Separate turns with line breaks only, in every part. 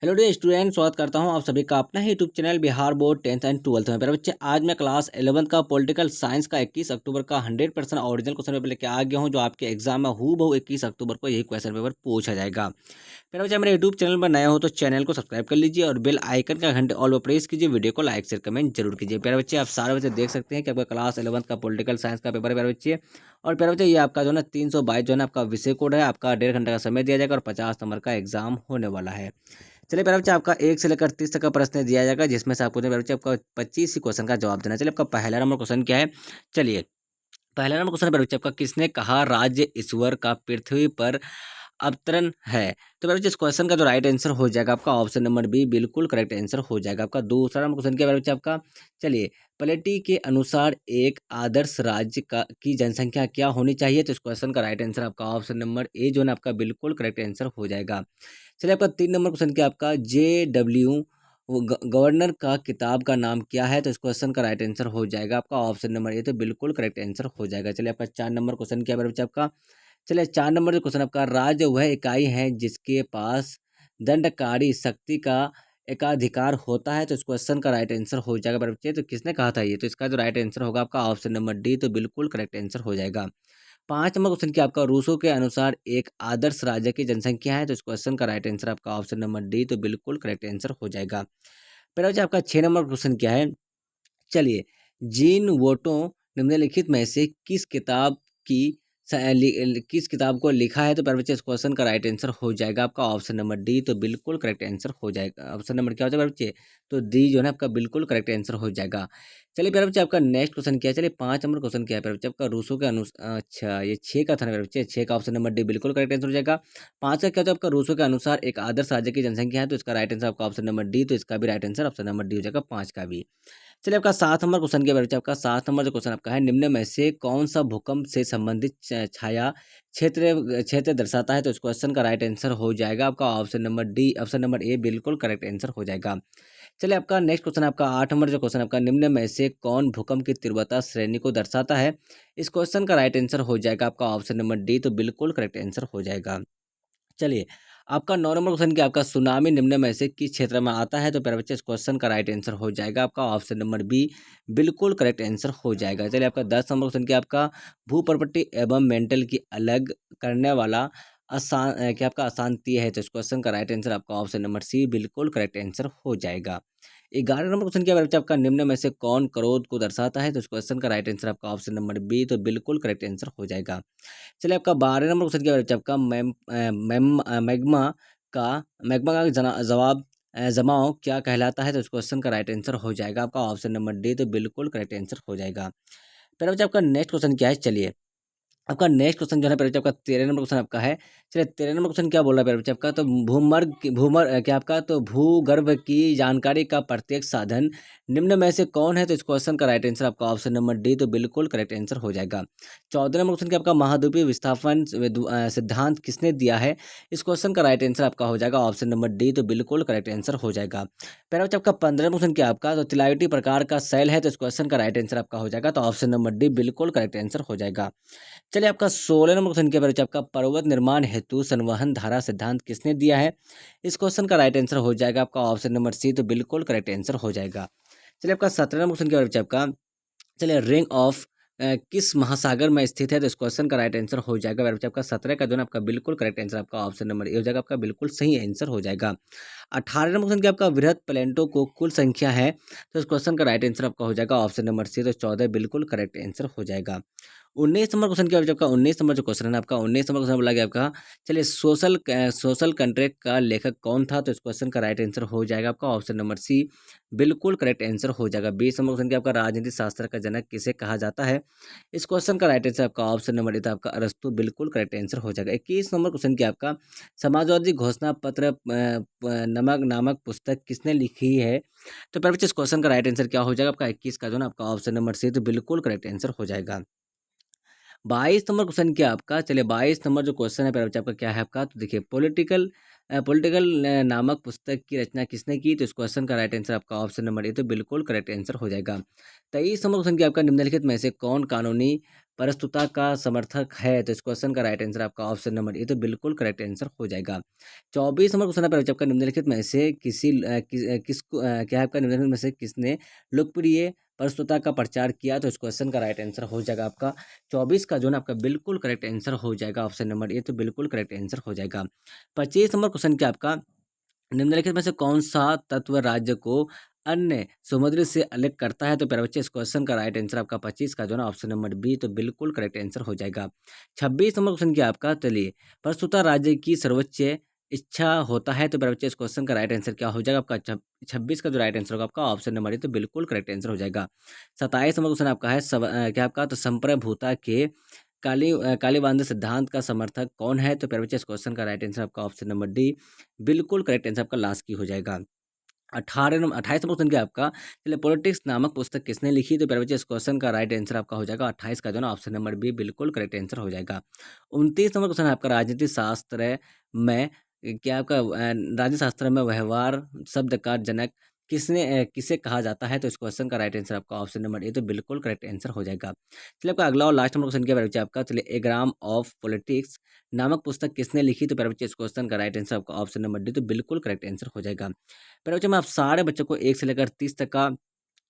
Hello dear student, स्वागत करता हूं आप सभी का अपना ही YouTube channel Bihar board 10th and 12th में। मेरे बच्चे, आज मैं क्लास 11th का पॉलिटिकल साइंस का 21 अक्टूबर का 100% ओरिजिनल क्वेश्चन पेपर लेके आ गया हूं, जो आपके एग्जाम में हूबहू 21 अक्टूबर को यही क्वेश्चन पेपर पूछा जाएगा। मेरे बच्चे, मेरे यूट्यूब चैनल पर नए हो तो चैनल को सब्सक्राइब कर लीजिए और बेल आइकन का घंटे ऑल पर प्रेस कीजिए। वीडियो को लाइक शेयर कमेंट जरूर कीजिए। प्यारे बच्चे, आप सारे बच्चे देख सकते हैं कि आपका क्लास 11th का पॉलिटिकल साइंस का पेपर है प्यारे बच्चे। और प्यारे बच्चे, ये आपका जो है 322 जो है आपका विषय कोड है। आपका 1.5 घंटे का समय दिया जाएगा और 50 नंबर का एग्जाम होने वाला है। चलिए प्यारे बच्चे, आपका 1 से लेकर 30 तक का प्रश्न दिया जाएगा, जिसमें से आपको प्यारे बच्चे आपका 25 ही क्वेश्चन का जवाब देना है। चलिए, आपका पहला नंबर क्वेश्चन क्या है? चलिए, पहला नंबर क्वेश्चन प्यारे बच्चे आपका, किसने कहा राज्य ईश्वर का पृथ्वी पर अवतरण है? तो प्यारे बच्चे, इस क्वेश्चन का जो राइट आंसर हो जाएगा आपका ऑप्शन नंबर बी, बिल्कुल करेक्ट आंसर हो जाएगा आपका। दूसरा नंबर क्वेश्चन क्या है प्यारे बच्चे आपका? चलिए, प्लेटी के अनुसार एक आदर्श राज्य का की जनसंख्या क्या होनी चाहिए? तो इस क्वेश्चन का राइट आंसर आपका ऑप्शन नंबर ए जो है आपका बिल्कुल करेक्ट आंसर हो जाएगा। चलिए, आपका 3 नंबर क्वेश्चन क्या आपका? JW गवर्नर का किताब का नाम क्या है? तो इस क्वेश्चन का राइट आंसर हो जाएगा आपका ऑप्शन नंबर ए, तो बिल्कुल करेक्ट आंसर हो जाएगा। चलिए, आपका 4 नंबर क्वेश्चन क्या है बच्चे आपका? चलिए, 4 नंबर जो क्वेश्चन आपका, राज्य वह इकाई है जिसके पास दंडकारी शक्ति का एकाधिकार होता है। तो इस क्वेश्चन का राइट आंसर हो जाएगा बच्चे। तो किसने कहा था ये? तो इसका जो राइट आंसर होगा आपका ऑप्शन नंबर डी, तो बिल्कुल करेक्ट आंसर हो जाएगा। 5 नंबर क्वेश्चन क्या आपका? रूसो के अनुसार एक आदर्श राज्य की जनसंख्या है। तो इस क्वेश्चन का राइट आंसर आपका ऑप्शन नंबर डी, तो बिल्कुल करेक्ट आंसर हो जाएगा। फिर बच्चे, आपका 6 नंबर क्वेश्चन क्या है? चलिए, जिन वोटों निम्नलिखित में से किस किताब को लिखा है? तो प्यारे बच्चे, इस क्वेश्चन का राइट आंसर हो जाएगा आपका ऑप्शन नंबर डी, तो बिल्कुल करेक्ट आंसर हो जाएगा। ऑप्शन नंबर क्या हो जाएगा बच्चे? तो डी जो है आपका बिल्कुल करेक्ट आंसर हो जाएगा। चलिए प्यारे बच्चे, आपका नेक्स्ट क्वेश्चन क्या है? चलिए, 5 नंबर क्वेश्चन क्या है प्यारे बच्चे आपका? रूसो के अनुसार, अच्छा ये 6 का था ना प्यारे बच्चे, 6 का ऑप्शन नंबर डी बिल्कुल करेक्ट आंसर हो जाएगा। 5 का क्या होता है आपका? रूसो के अनुसार एक आदर्श राज्य की जनसंख्या है। तो इसका राइट आंसर आपका ऑप्शन नंबर डी, तो इसका भी right answer option number D हो जाएगा 5 का भी। चलिए, आपका 7 नंबर क्वेश्चन क्या बच्चे आपका? 7 नंबर जो क्वेश्चन आपका है, निम्न में से कौन सा भूकंप से संबंधित छाया क्षेत्र क्षेत्र दर्शाता है? तो इस क्वेश्चन का राइट आंसर हो जाएगा आपका option number D, option number A बिल्कुल करेक्ट आंसर हो जाएगा। चलिए, आपका नेक्स्ट क्वेश्चन आपका 8 नंबर जो क्वेश्चन आपका, निम्न में से कौन भूकंप की तीव्रता श्रेणी को दर्शाता है? इस क्वेश्चन का राइट आंसर हो जाएगा आपका ऑप्शन नंबर डी, तो बिल्कुल करेक्ट आंसर हो जाएगा। चलिए, आपका 9 नंबर क्वेश्चन क्या आपका? सुनामी निम्न में से किस क्षेत्र में आता है? तो प्यारे बच्चे, इस क्वेश्चन का राइट आंसर हो जाएगा आपका ऑप्शन नंबर बी, बिल्कुल करेक्ट आंसर हो जाएगा। चलिए, आपका 10 नंबर क्वेश्चन क्या आपका? भू प्रॉपर्टी एवं मेंटल की अलग करने वाला क्या आपका अशांति है? तो इस क्वेश्चन का राइट आंसर आपका ऑप्शन नंबर सी, बिल्कुल करेक्ट आंसर हो जाएगा। 11 नंबर क्वेश्चन क्या है बच्चे आपका? निम्न में से कौन क्रोध को दर्शाता है? तो इस क्वेश्चन का राइट आंसर आपका ऑप्शन नंबर बी, तो बिल्कुल करेक्ट आंसर हो जाएगा। चलिए, आपका 12 नंबर क्वेश्चन क्या है बच्चे आपका? का मैग्मा का जवाब जमाव क्या कहलाता है? तो इस क्वेश्चन का राइट आंसर हो जाएगा आपका ऑप्शन नंबर डी, तो बिल्कुल करेक्ट आंसर हो जाएगा। फिर बच्चे, आपका नेक्स्ट क्वेश्चन क्या है? चलिए, आपका नेक्स्ट क्वेश्चन जो है प्यारे बच्चे आपका 13 नंबर क्वेश्चन आपका है। चलिए, 13 नंबर क्वेश्चन क्या बोल रहा है प्यारे बच्चे आपका? तो क्या आपका? तो भूगर्भ की जानकारी का प्रत्येक साधन निम्न में से कौन है? तो इस क्वेश्चन का राइट आंसर आपका ऑप्शन नंबर डी, तो बिल्कुल करेक्ट आंसर हो जाएगा। 14 नंबर क्वेश्चन क्या आपका? महाद्वीपीय विस्थापन सिद्धांत किसने दिया है? इस क्वेश्चन का राइट आंसर आपका हो जाएगा ऑप्शन नंबर डी, तो बिल्कुल करेक्ट आंसर हो जाएगा। प्यारे बच्चे, आपका 15 नंबर क्वेश्चन क्या आपका? तो तिलाइटी प्रकार का सेल है। तो इस क्वेश्चन का राइट आंसर आपका हो जाएगा, तो ऑप्शन नंबर डी बिल्कुल करेक्ट आंसर हो जाएगा। चलिए, आपका 16 नंबर क्वेश्चन क्या बच्चे आपका? पर्वत निर्माण हेतु संवहन धारा सिद्धांत किसने दिया है? इस क्वेश्चन का राइट आंसर हो जाएगा आपका ऑप्शन नंबर सी, तो बिल्कुल करेक्ट आंसर हो जाएगा। चलिए, आपका 17 नंबर क्वेश्चन क्या बच्चे आपका? चलिए, रिंग ऑफ किस महासागर में स्थित है? तो इस क्वेश्चन का राइट आंसर हो जाएगा बच्चे आपका 17 का जो है आपका बिल्कुल करेक्ट आंसर आपका ऑप्शन नंबर ए हो जाएगा, आपका बिल्कुल सही आंसर हो जाएगा। 18 नंबर क्वेश्चन क्या आपका? वृहद प्लेटों को कुल संख्या है। तो इस क्वेश्चन का राइट आंसर आपका हो जाएगा ऑप्शन नंबर सी, तो 14 बिल्कुल करेक्ट आंसर हो जाएगा। 19 नंबर क्वेश्चन क्या आपका? 19 नंबर जो क्वेश्चन है आपका, 19 नंबर क्वेश्चन बोला गया आपका। चलिए, सोशल कंट्रैक्ट का लेखक कौन था? तो इस क्वेश्चन का राइट आंसर हो जाएगा आपका ऑप्शन नंबर सी, बिल्कुल करेक्ट आंसर हो जाएगा। 20 नंबर क्वेश्चन क्या आपका? राजनीति शास्त्र का जनक किसे कहा जाता है? इस क्वेश्चन का राइट आंसर आपका ऑप्शन नंबर ए था आपका अरस्तु, बिल्कुल करेक्ट आंसर हो जाएगा। 21 नंबर क्वेश्चन क्या आपका? समाजवादी घोषणा पत्र नमक नामक पुस्तक किसने लिखी है? तो पर बच्चे, इस क्वेश्चन का राइट आंसर क्या हो जाएगा आपका? 21 का जो ना आपका ऑप्शन नंबर सी, तो बिल्कुल करेक्ट आंसर हो जाएगा। 22 नंबर क्वेश्चन क्या आपका? चलिए, 22 नंबर जो क्वेश्चन है प्यारे बच्चे आपका क्या है आपका? तो देखिए, पॉलिटिकल पॉलिटिकल नामक पुस्तक की रचना किसने की? तो इस क्वेश्चन का राइट आंसर आपका ऑप्शन नंबर ए तो बिल्कुल करेक्ट आंसर हो जाएगा। 23 नंबर क्वेश्चन की आपका निम्नलिखित में से कौन कानूनी प्रस्तुता का समर्थक है? तो इस क्वेश्चन का राइट आंसर आपका ऑप्शन नंबर ए तो बिल्कुल करेक्ट आंसर हो जाएगा। 24 नंबर क्वेश्चन है आपका निम्नलिखित में से क्या है आपका निम्नलिखित में से किसने लोकप्रिय प्रस्तुता का प्रचार किया? तो इस क्वेश्चन का राइट आंसर हो जाएगा आपका 24 का जो ना आपका बिल्कुल करेक्ट आंसर हो जाएगा। ऑप्शन नंबर ए तो बिल्कुल करेक्ट आंसर हो जाएगा। 25 नंबर क्वेश्चन क्या आपका निम्नलिखित में से कौन सा तत्व राज्य को अन्य समुद्र से अलग करता है? तो प्यारे बच्चे इस क्वेश्चन का राइट आंसर आपका 25 का जो ना ऑप्शन नंबर बी तो बिल्कुल करेक्ट आंसर हो जाएगा। 26 नंबर क्वेश्चन क्या आपका चलिए प्रस्तुता राज्य की सर्वोच्च इच्छा होता है? तो प्यारे बच्चे इस क्वेश्चन का राइट आंसर क्या हो जाएगा आपका 26 का जो राइट आंसर होगा आपका ऑप्शन नंबर ए तो बिल्कुल करेक्ट आंसर हो जाएगा। 27 नंबर क्वेश्चन आपका है क्या आपका तो संप्रभुता के कालीबांध सिद्धांत का समर्थक कौन है? तो प्यारे बच्चे इस क्वेश्चन का राइट आंसर आपका ऑप्शन नंबर डी बिल्कुल करेक्ट आंसर आपका लास्ट की हो जाएगा। 28 नंबर क्वेश्चन क्या आपका चलिए पॉलिटिक्स नामक पुस्तक किसने लिखी? तो प्यारे बच्चे इस क्वेश्चन का राइट आंसर आपका हो जाएगा 28 का जो ना ऑप्शन नंबर बी बिल्कुल करेक्ट आंसर हो जाएगा। 29 नंबर क्वेश्चन है आपका राजनीति शास्त्र में क्या आपका राजनीति शास्त्र में व्यवहार शब्द का जनक किसे कहा जाता है? तो इस क्वेश्चन का राइट आंसर आपका ऑप्शन नंबर ए तो बिल्कुल करेक्ट आंसर हो जाएगा। चलिए आपका अगला और लास्ट नंबर क्वेश्चन क्या है आपका चलिए ए ग्राम ऑफ पॉलिटिक्स नामक पुस्तक किसने लिखी? तो प्यारे बच्चे इस क्वेश्चन का राइट आंसर आपका ऑप्शन नंबर डी तो बिल्कुल करेक्ट आंसर हो जाएगा। प्यारे बच्चे मैं आप सारे बच्चों को 1 से लेकर 30 तक का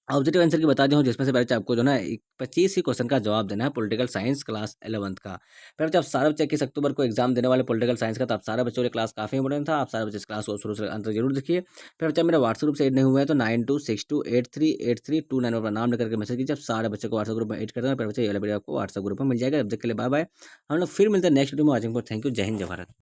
ऑब्जेक्टिव आंसर की बता दी हूँ जिसमें से प्यारे बच्चे आपको जो ना 25 ही क्वेश्चन का जवाब देना है पॉलिटिकल साइंस क्लास 11th का। प्यारे बच्चे आप सारे बच्चे 21 अक्टूबर को एग्जाम देने वाले पॉलिटिकल साइंस का, तो आप सारे बच्चों के लिए क्लास काफी इंपॉर्टेंट था। आप सारे बच्चे इस क्लास को शुरू से अंत तक जरूर देखिए। प्यारे बच्चे मेरे व्हाट्सएप ग्रुप से ऐड नहीं हुए हैं तो 9262838329 पर नाम लेकर के मैसेज कीजिए। आप सारे बच्चों को व्हाट्सएप ग्रुप में ऐड कर देना। प्यारे बच्चे ये वाला वीडियो आपको व्हाट्सएप ग्रुप में मिल जाएगा। जब तक के लिए बाय बाय। हम लोग फिर मिलते हैं नेक्स्ट वीडियो में। Watching for thank you. जय हिंद जय भारत।